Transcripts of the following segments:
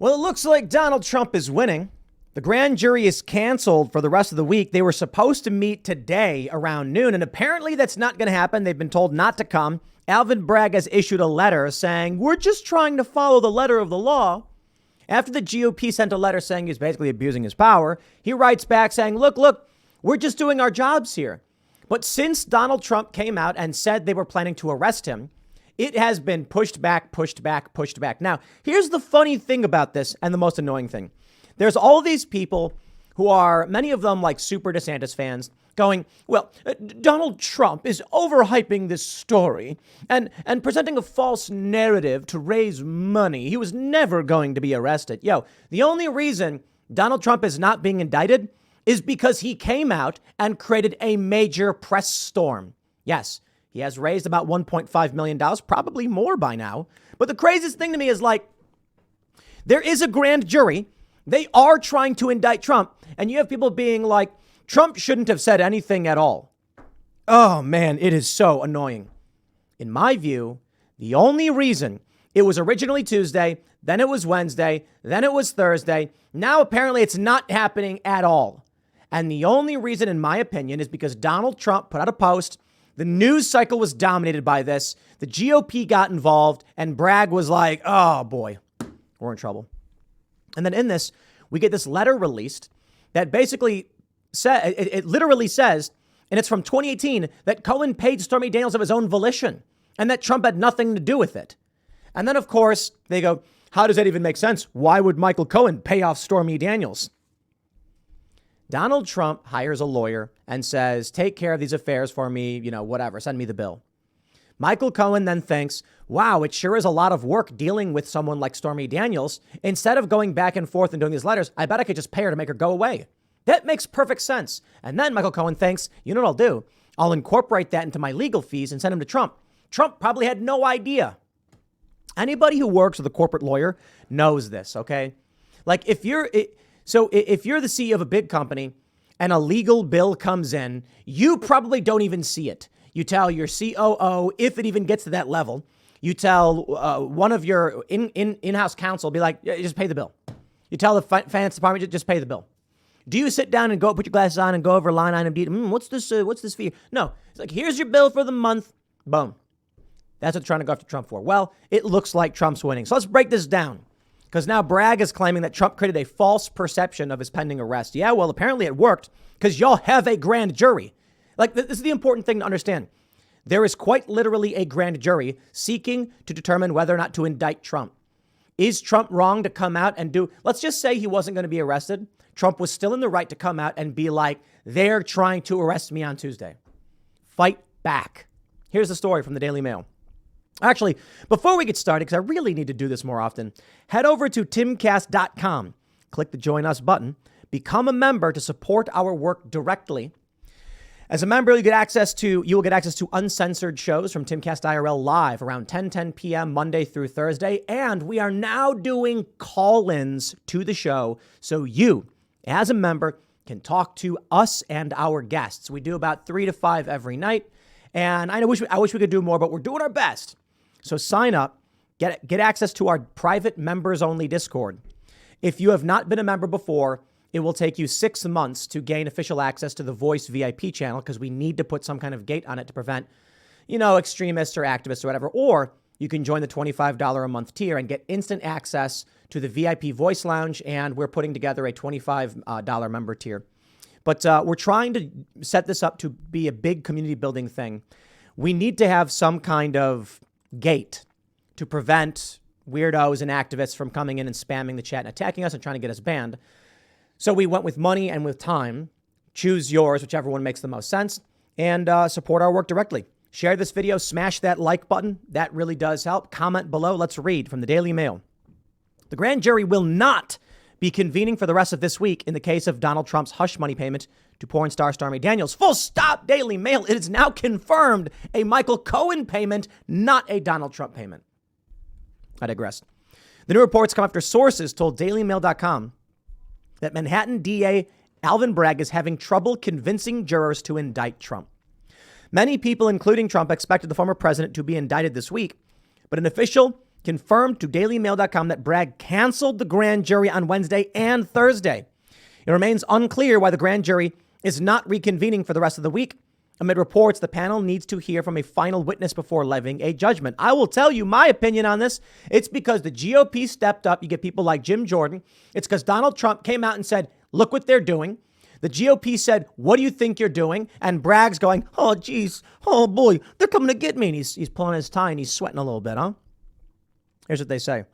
Well, it looks like Donald Trump is winning. The grand jury is canceled for the rest of the week. They were supposed to meet today around noon, and apparently that's not going to happen. They've been told not to come. Alvin Bragg has issued a letter saying, we're just trying to follow the letter of the law. After the GOP sent a letter saying he's basically abusing his power, he writes back saying, look, we're just doing our jobs here. But since Donald Trump came out and said they were planning to arrest him, it has been pushed back. Now, here's the funny thing about this and the most annoying thing. There's all these people who are, many of them like super DeSantis fans, going, well, Donald Trump is overhyping this story and presenting a false narrative to raise money. He was never going to be arrested. The only reason Donald Trump is not being indicted is because he came out and created a major press storm. Yes, he has raised about $1.5 million, probably more by now. But the craziest thing to me is there is a grand jury. They are trying to indict Trump. And you have people being like, Trump shouldn't have said anything at all. Oh, man, it is so annoying. In my view, the only reason it was originally Tuesday, then it was Wednesday, then it was Thursday. Now, apparently, it's not happening at all. And the only reason, in my opinion, is because Donald Trump put out a post. The news cycle was dominated by this. The GOP got involved and Bragg was like, oh, boy, we're in trouble. And then in this, we get this letter released that basically it literally says, and it's from 2018, that Cohen paid Stormy Daniels of his own volition and that Trump had nothing to do with it. And then, of course, they go, how does that even make sense? Why would Michael Cohen pay off Stormy Daniels? Donald Trump hires a lawyer and says, take care of these affairs for me, whatever, send me the bill. Michael Cohen then thinks, wow, it sure is a lot of work dealing with someone like Stormy Daniels. Instead of going back and forth and doing these letters, I bet I could just pay her to make her go away. That makes perfect sense. And then Michael Cohen thinks, you know what I'll do? I'll incorporate that into my legal fees and send them to Trump. Trump probably had no idea. Anybody who works with a corporate lawyer knows this, okay? If you're the CEO of a big company and a legal bill comes in, you probably don't even see it. You tell your COO, if it even gets to that level, you tell one of your in-house counsel, be like, yeah, just pay the bill. You tell the finance department, just pay the bill. Do you sit down and go put your glasses on and go over line item D? What's this fee? No, it's like, here's your bill for the month. Boom. That's what they're trying to go after Trump for. Well, it looks like Trump's winning. So let's break this down. Because now Bragg is claiming that Trump created a false perception of his pending arrest. Yeah, well, apparently it worked because y'all have a grand jury. This is the important thing to understand. There is quite literally a grand jury seeking to determine whether or not to indict Trump. Is Trump wrong to come out and let's just say he wasn't going to be arrested. Trump was still in the right to come out and be like, they're trying to arrest me on Tuesday. Fight back. Here's the story from the Daily Mail. Actually, before we get started, because I really need to do this more often, head over to timcast.com, click the Join Us button, become a member to support our work directly. As a member, you will get access to uncensored shows from Timcast IRL live around 10 p.m. Monday through Thursday. And we are now doing call-ins to the show so you, as a member, can talk to us and our guests. We do about 3 to 5 every night. And I wish we could do more, but we're doing our best. So sign up, get access to our private members only Discord. If you have not been a member before, it will take you 6 months to gain official access to the Voice VIP channel because we need to put some kind of gate on it to prevent, extremists or activists or whatever. Or you can join the $25 a month tier and get instant access to the VIP Voice Lounge. And we're putting together a $25 member tier. But we're trying to set this up to be a big community building thing. We need to have some kind of gate to prevent weirdos and activists from coming in and spamming the chat and attacking us and trying to get us banned. So we went with money and with time. Choose yours, whichever one makes the most sense, and support our work directly. Share this video, smash that like button. That really does help. Comment below. Let's read from the Daily Mail. The grand jury will not be convening for the rest of this week in the case of Donald Trump's hush money payment to porn star Stormy Daniels. Full stop, Daily Mail. It is now confirmed a Michael Cohen payment, not a Donald Trump payment. I digress. The new reports come after sources told dailymail.com that Manhattan DA Alvin Bragg is having trouble convincing jurors to indict Trump. Many people, including Trump, expected the former president to be indicted this week, but an official confirmed to dailymail.com that Bragg canceled the grand jury on Wednesday and Thursday. It remains unclear why the grand jury is not reconvening for the rest of the week. Amid reports, the panel needs to hear from a final witness before levying a judgment. I will tell you my opinion on this. It's because the GOP stepped up. You get people like Jim Jordan. It's because Donald Trump came out and said, look what they're doing. The GOP said, what do you think you're doing? And Bragg's going, oh, geez, oh, boy, they're coming to get me. And he's pulling his tie and he's sweating a little bit, huh? Here's what they say.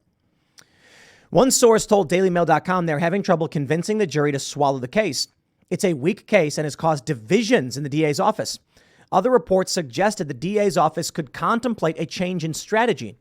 One source told dailymail.com they're having trouble convincing the jury to swallow the case. It's a weak case and has caused divisions in the DA's office. Other reports suggested the DA's office could contemplate a change in strategy.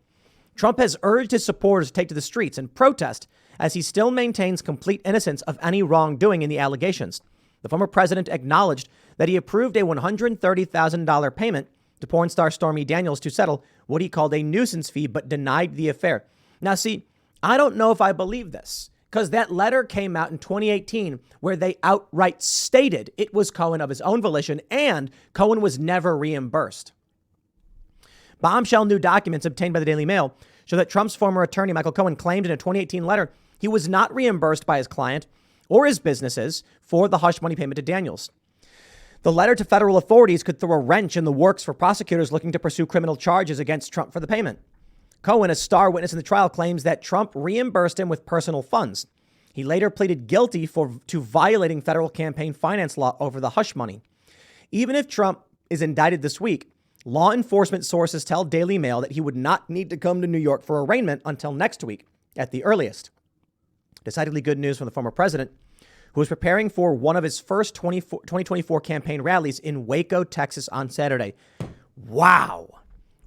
Trump has urged his supporters to take to the streets and protest as he still maintains complete innocence of any wrongdoing in the allegations. The former president acknowledged that he approved a $130,000 payment to porn star Stormy Daniels to settle what he called a nuisance fee, but denied the affair. Now, see, I don't know if I believe this, because that letter came out in 2018 where they outright stated it was Cohen of his own volition and Cohen was never reimbursed. Bombshell new documents obtained by the Daily Mail show that Trump's former attorney, Michael Cohen, claimed in a 2018 letter he was not reimbursed by his client or his businesses for the hush money payment to Daniels. The letter to federal authorities could throw a wrench in the works for prosecutors looking to pursue criminal charges against Trump for the payment. Cohen, a star witness in the trial, claims that Trump reimbursed him with personal funds. He later pleaded guilty to violating federal campaign finance law over the hush money. Even if Trump is indicted this week, law enforcement sources tell Daily Mail that he would not need to come to New York for arraignment until next week at the earliest. Decidedly good news from the former president, who was preparing for one of his first 2024 campaign rallies in Waco, Texas on Saturday. Wow.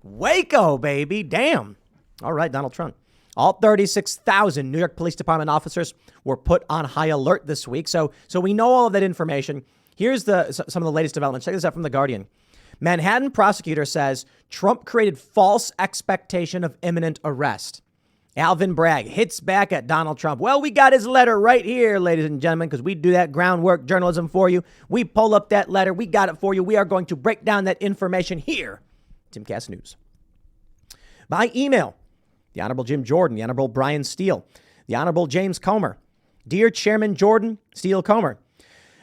Waco, baby. Damn. All right, Donald Trump. All 36,000 New York Police Department officers were put on high alert this week. So we know all of that information. Here's some of the latest developments. Check this out from The Guardian. Manhattan prosecutor says Trump created false expectation of imminent arrest. Alvin Bragg hits back at Donald Trump. Well, we got his letter right here, ladies and gentlemen, because we do that groundwork journalism for you. We pull up that letter. We got it for you. We are going to break down that information here. Timcast News. By email, the Honorable Jim Jordan, the Honorable Brian Steele, the Honorable James Comer. Dear Chairman Jordan, Steele, Comer,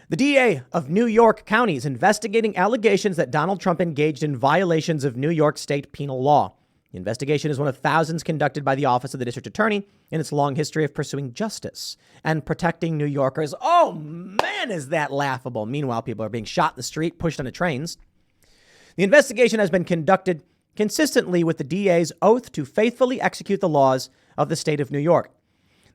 the DA of New York County is investigating allegations that Donald Trump engaged in violations of New York state penal law. The investigation is one of thousands conducted by the Office of the District Attorney in its long history of pursuing justice and protecting New Yorkers. Oh, man, is that laughable. Meanwhile, people are being shot in the street, pushed onto trains. The investigation has been conducted consistently with the DA's oath to faithfully execute the laws of the state of New York.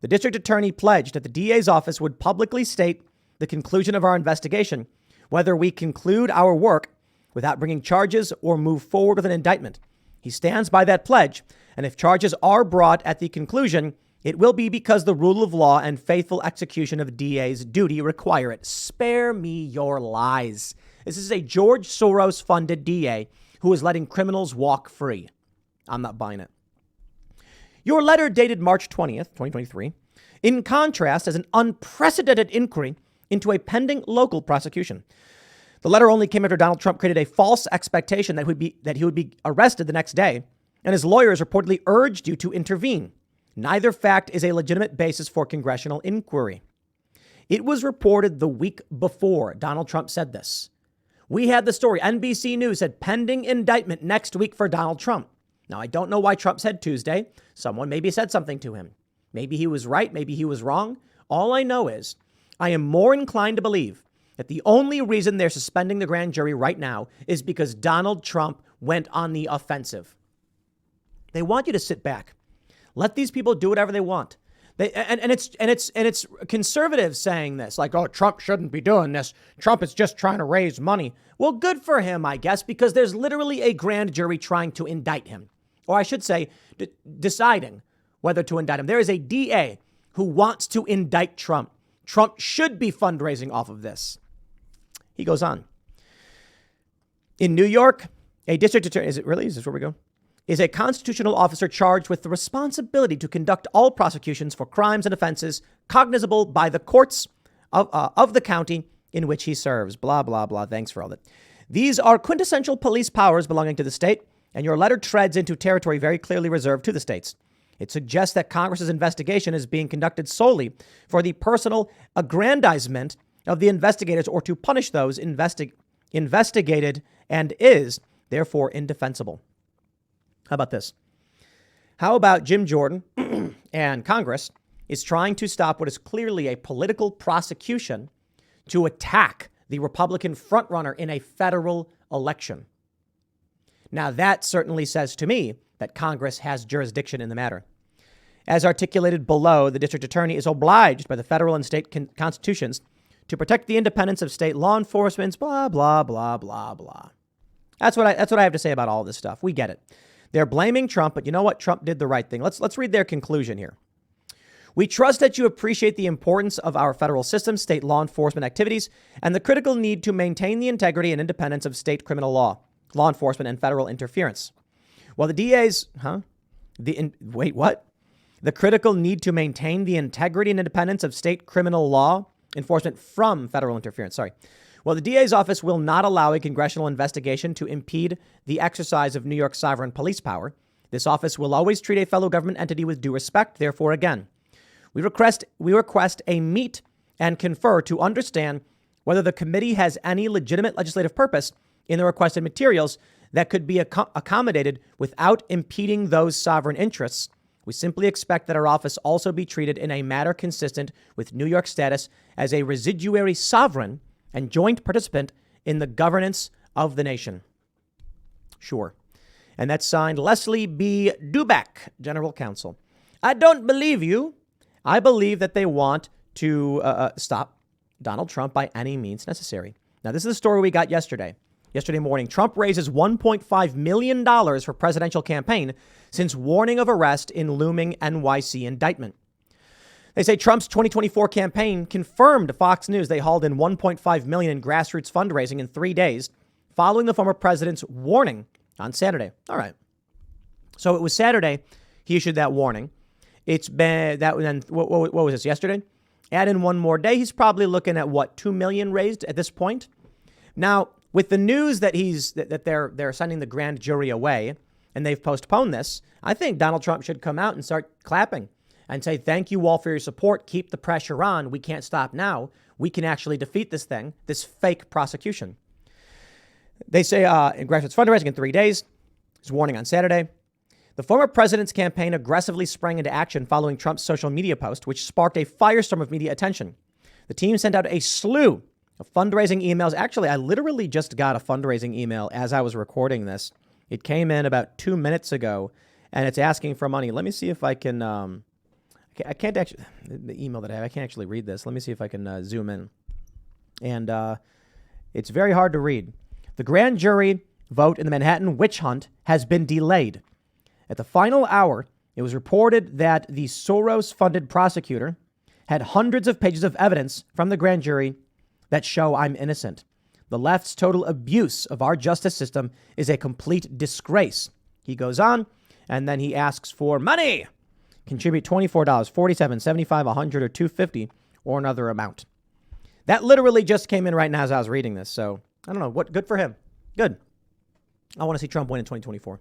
The district attorney pledged that the DA's office would publicly state the conclusion of our investigation, whether we conclude our work without bringing charges or move forward with an indictment. He stands by that pledge, and if charges are brought at the conclusion, it will be because the rule of law and faithful execution of DA's duty require it. Spare me your lies. This is a George Soros funded DA who is letting criminals walk free. I'm not buying it. Your letter dated March 20th, 2023, in contrast, as an unprecedented inquiry into a pending local prosecution. The letter only came after Donald Trump created a false expectation that he would be arrested the next day, and his lawyers reportedly urged you to intervene. Neither fact is a legitimate basis for congressional inquiry. It was reported the week before Donald Trump said this. We had the story. NBC News said pending indictment next week for Donald Trump. Now, I don't know why Trump said Tuesday. Someone maybe said something to him. Maybe he was right. Maybe he was wrong. All I know is I am more inclined to believe that the only reason they're suspending the grand jury right now is because Donald Trump went on the offensive. They want you to sit back. Let these people do whatever they want. It's conservatives saying this, like, oh, Trump shouldn't be doing this. Trump is just trying to raise money. Well, good for him, I guess, because there's literally a grand jury trying to indict him. Or I should say, deciding whether to indict him. There is a DA who wants to indict Trump. Trump should be fundraising off of this. He goes on. In New York, a district attorney, is this where we go? Is a constitutional officer charged with the responsibility to conduct all prosecutions for crimes and offenses cognizable by the courts of the county in which he serves. Blah, blah, blah. Thanks for all that. These are quintessential police powers belonging to the state, and your letter treads into territory very clearly reserved to the states. It suggests that Congress's investigation is being conducted solely for the personal aggrandizement of the investigators or to punish those investigated and is therefore indefensible. How about this? How about Jim Jordan and Congress is trying to stop what is clearly a political prosecution to attack the Republican frontrunner in a federal election? Now, that certainly says to me that Congress has jurisdiction in the matter. As articulated below, the district attorney is obliged by the federal and state constitutions to protect the independence of state law enforcement, blah, blah, blah, blah, blah. That's what I have to say about all this stuff. We get it. They're blaming Trump, but you know what? Trump did the right thing. Let's read their conclusion here. We trust that you appreciate the importance of our federal system, state law enforcement activities, and the critical need to maintain the integrity and independence of state criminal law enforcement, and federal interference. While the DA's, The critical need to maintain the integrity and independence of state criminal law enforcement from federal interference. Well, the DA's office will not allow a congressional investigation to impede the exercise of New York's sovereign police power. This office will always treat a fellow government entity with due respect. Therefore, again, we request a meet and confer to understand whether the committee has any legitimate legislative purpose in the requested materials that could be accommodated without impeding those sovereign interests. We simply expect that our office also be treated in a manner consistent with New York's status as a residuary sovereign and joint participant in the governance of the nation. Sure. And that's signed Leslie B. Duback, General Counsel. I don't believe you. I believe that they want to stop Donald Trump by any means necessary. Now, this is the story we got yesterday. Yesterday morning, Trump raises $1.5 million for presidential campaign since warning of arrest in looming NYC indictment. They say Trump's 2024 campaign confirmed to Fox News they hauled in $1.5 million in grassroots fundraising in 3 days following the former president's warning on Saturday. All right. So it was Saturday he issued that warning. It's been that. And what was this, yesterday? Add in one more day. He's probably looking at what, 2 million raised at this point. Now, with the news that they're sending the grand jury away and they've postponed this, I think Donald Trump should come out and start clapping and say, thank you all for your support. Keep the pressure on. We can't stop now. We can actually defeat this thing, this fake prosecution. They say in grassroots fundraising in 3 days. His warning on Saturday. The former president's campaign aggressively sprang into action following Trump's social media post, which sparked a firestorm of media attention. The team sent out a slew of fundraising emails. Actually, I literally just got a fundraising email as I was recording this. It came in about 2 minutes ago, and it's asking for money. Let me see if I can. I can't actually. The email that I have, I can't actually read this. Let me see if I can zoom in. And it's very hard to read. The grand jury vote in the Manhattan witch hunt has been delayed. At the final hour, it was reported that the Soros-funded prosecutor had hundreds of pages of evidence from the grand jury that show I'm innocent. The left's total abuse of our justice system is a complete disgrace. He goes on, and then he asks for money. Contribute $24, $47, $75, $100, or $250, or another amount. That literally just came in right now as I was reading this. So I don't know. What? Good for him. Good. I want to see Trump win in 2024.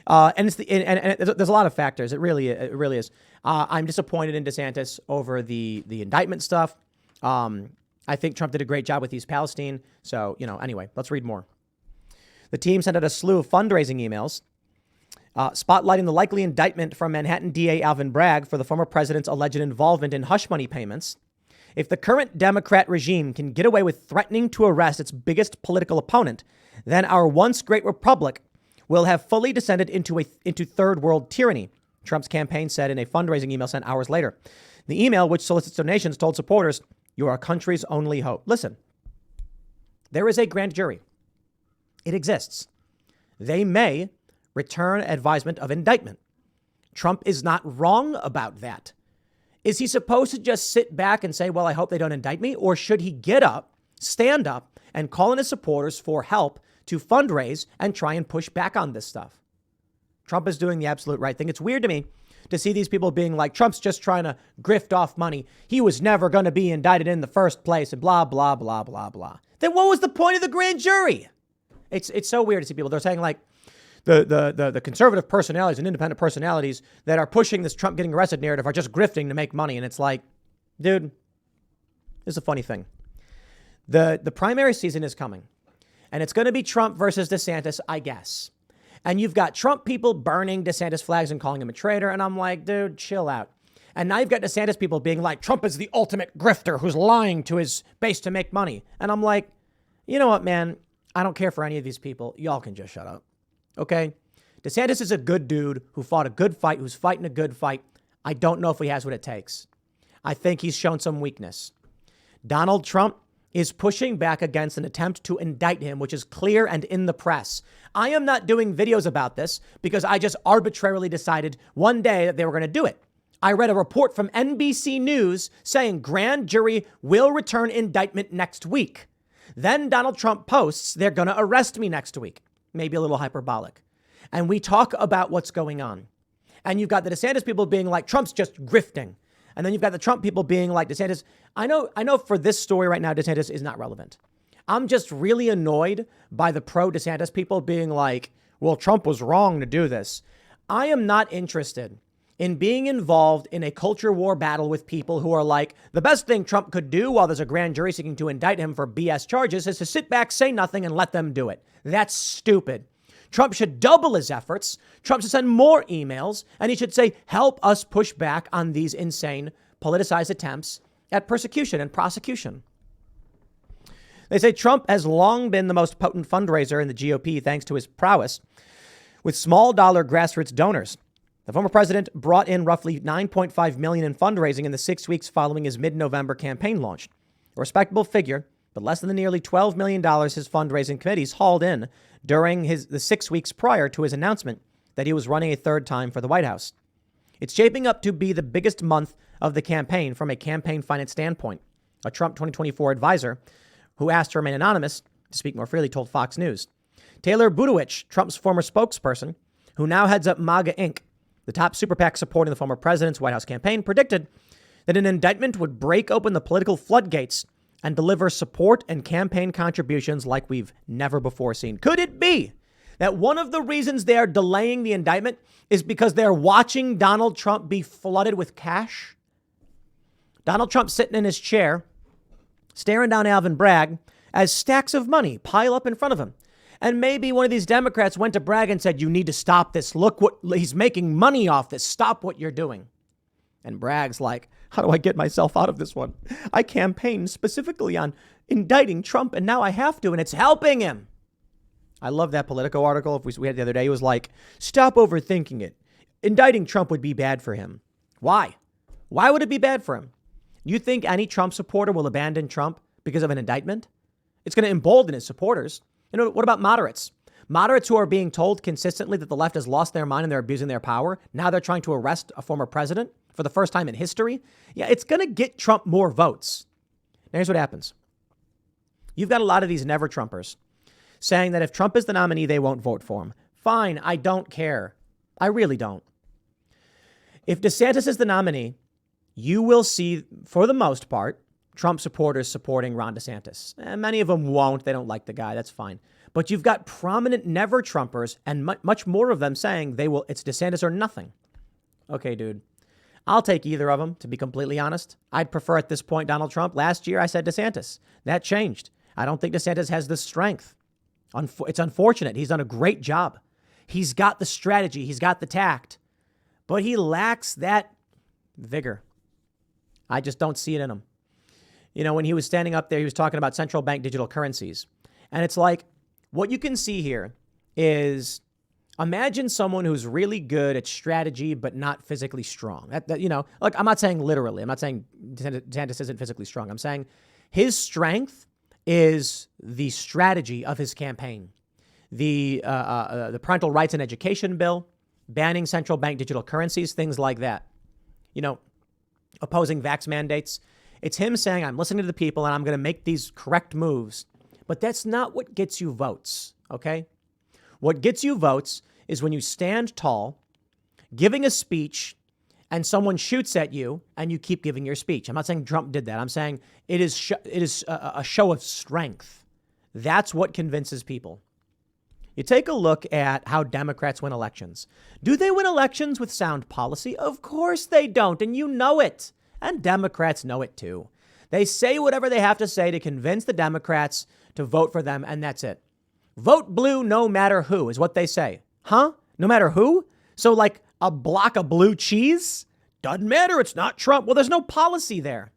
And there's a lot of factors. It really is. I'm disappointed in DeSantis over the indictment stuff. I think Trump did a great job with East Palestine. So, anyway, let's read more. The team sent out a slew of fundraising emails spotlighting the likely indictment from Manhattan DA Alvin Bragg for the former president's alleged involvement in hush money payments. If the current Democrat regime can get away with threatening to arrest its biggest political opponent, then our once great republic will have fully descended into third world tyranny, Trump's campaign said in a fundraising email sent hours later. The email, which solicits donations, told supporters, "You are our country's only hope." Listen, there is a grand jury. It exists. They may return advisement of indictment. Trump is not wrong about that. Is he supposed to just sit back and say, well, I hope they don't indict me? Or should he get up, stand up, and call in his supporters for help to fundraise and try and push back on this stuff? Trump is doing the absolute right thing. It's weird to me to see these people being like, Trump's just trying to grift off money. He was never going to be indicted in the first place and blah, blah, blah, blah, blah. Then what was the point of the grand jury? It's so weird to see people. They're saying like the conservative personalities and independent personalities that are pushing this Trump getting arrested narrative are just grifting to make money. And it's like, dude, this is a funny thing. The primary season is coming, and it's going to be Trump versus DeSantis, I guess. And you've got Trump people burning DeSantis flags and calling him a traitor. And I'm like, dude, chill out. And now you've got DeSantis people being like, Trump is the ultimate grifter who's lying to his base to make money. And I'm like, you know what, man? I don't care for any of these people. Y'all can just shut up. Okay? DeSantis is a good dude who fought a good fight, who's fighting a good fight. I don't know if he has what it takes. I think he's shown some weakness. Donald Trump is pushing back against an attempt to indict him, which is clear and in the press. I am not doing videos about this because I just arbitrarily decided one day that they were going to do it. I read a report from NBC News saying grand jury will return indictment next week. Then Donald Trump posts, they're going to arrest me next week. Maybe a little hyperbolic. And we talk about what's going on. And you've got the DeSantis people being like, Trump's just grifting. And then you've got the Trump people being like, DeSantis. I know for this story right now, DeSantis is not relevant. I'm just really annoyed by the pro DeSantis people being like, well, Trump was wrong to do this. I am not interested in being involved in a culture war battle with people who are like, the best thing Trump could do while there's a grand jury seeking to indict him for BS charges is to sit back, say nothing, and let them do it. That's stupid. Trump should double his efforts. Trump should send more emails, and he should say, help us push back on these insane politicized attempts at persecution and prosecution. They say Trump has long been the most potent fundraiser in the GOP thanks to his prowess with small dollar grassroots donors. The former president brought in roughly $9.5 million in fundraising in the 6 weeks following his mid-November campaign launch. A respectable figure, but less than the nearly $12 million his fundraising committees hauled in during the 6 weeks prior to his announcement that he was running a third time for the White House. It's shaping up to be the biggest month of the campaign from a campaign finance standpoint. A Trump 2024 advisor who asked to remain anonymous to speak more freely told Fox News. Taylor Budowich, Trump's former spokesperson, who now heads up MAGA Inc., the top super PAC supporting the former president's White House campaign, predicted that an indictment would break open the political floodgates and deliver support and campaign contributions like we've never before seen. Could it be that one of the reasons they are delaying the indictment is because they're watching Donald Trump be flooded with cash? Donald Trump sitting in his chair, staring down Alvin Bragg as stacks of money pile up in front of him. And maybe one of these Democrats went to Bragg and said, you need to stop this. Look what he's making money off this. Stop what you're doing. And Bragg's like, how do I get myself out of this one? I campaigned specifically on indicting Trump, and now I have to, and it's helping him. I love that Politico article we had the other day. It was like, stop overthinking it. Indicting Trump would be bad for him. Why? Why would it be bad for him? You think any Trump supporter will abandon Trump because of an indictment? It's going to embolden his supporters. You know, what about moderates? Moderates who are being told consistently that the left has lost their mind and they're abusing their power. Now they're trying to arrest a former president for the first time in history. Yeah, it's going to get Trump more votes. Now, here's what happens. You've got a lot of these never Trumpers saying that if Trump is the nominee, they won't vote for him. Fine, I don't care. I really don't. If DeSantis is the nominee, you will see, for the most part, Trump supporters supporting Ron DeSantis. Many of them won't. They don't like the guy. That's fine. But you've got prominent never Trumpers and much more of them saying it's DeSantis or nothing. Okay, dude. I'll take either of them, to be completely honest. I'd prefer at this point Donald Trump. Last year, I said DeSantis. That changed. I don't think DeSantis has the strength. It's unfortunate. He's done a great job. He's got the strategy. He's got the tact. But he lacks that vigor. I just don't see it in him. You know, when he was standing up there, he was talking about central bank digital currencies. And it's like, what you can see here is imagine someone who's really good at strategy, but not physically strong. Look, I'm not saying literally. I'm not saying DeSantis isn't physically strong. I'm saying his strength is the strategy of his campaign. The parental rights and education bill, banning central bank digital currencies, things like that. You know, opposing vax mandates. It's him saying, I'm listening to the people and I'm going to make these correct moves. But that's not what gets you votes, okay? What gets you votes is when you stand tall, giving a speech, and someone shoots at you and you keep giving your speech. I'm not saying Trump did that. I'm saying it is a show of strength. That's what convinces people. You take a look at how Democrats win elections. Do they win elections with sound policy? Of course they don't, and you know it. And Democrats know it too. They say whatever they have to say to convince the Democrats to vote for them, and that's it. Vote blue no matter who is what they say. Huh? No matter who? So like a block of blue cheese? Doesn't matter, it's not Trump. Well, there's no policy there.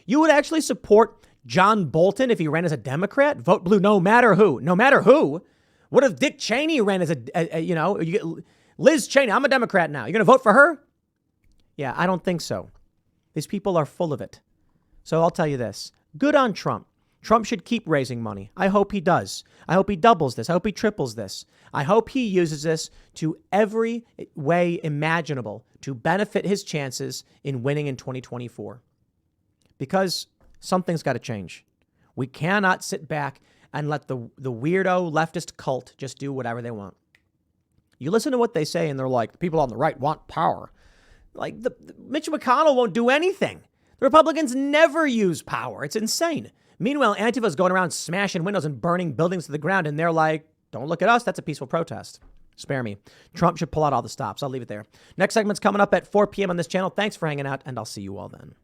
You would actually support John Bolton if he ran as a Democrat? Vote blue no matter who. No matter who? What if Dick Cheney ran as Liz Cheney? I'm a Democrat now. You're going to vote for her? Yeah, I don't think so. These people are full of it. So I'll tell you this. Good on Trump. Trump should keep raising money. I hope he does. I hope he doubles this. I hope he triples this. I hope he uses this to every way imaginable to benefit his chances in winning in 2024. Because something's got to change. We cannot sit back and let the weirdo leftist cult just do whatever they want. You listen to what they say and they're like, the people on the right want power. Like Mitch McConnell won't do anything. The Republicans never use power. It's insane. Meanwhile, Antifa's going around smashing windows and burning buildings to the ground. And they're like, don't look at us. That's a peaceful protest. Spare me. Trump should pull out all the stops. I'll leave it there. Next segment's coming up at 4 p.m. on this channel. Thanks for hanging out, and I'll see you all then.